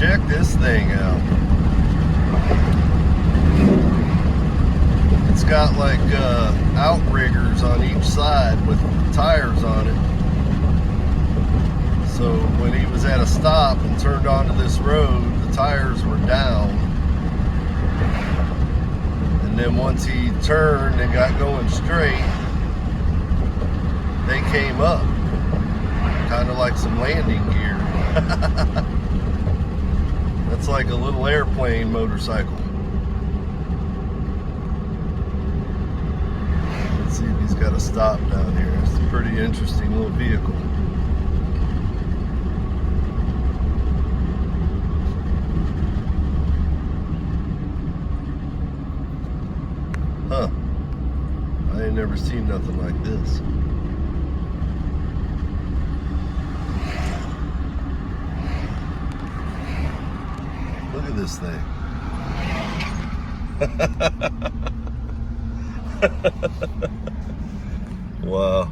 Check this thing out. It's got like outriggers on each side with tires on it. So when he was at a stop and turned onto this road, the tires were down. And then once he turned and got going straight, they came up. Kind of like some landing gear. That's like a little airplane motorcycle. Let's see if he's got a stop down here. It's a pretty interesting little vehicle. Huh. I ain't never seen nothing like this. Look at this thing. Wow.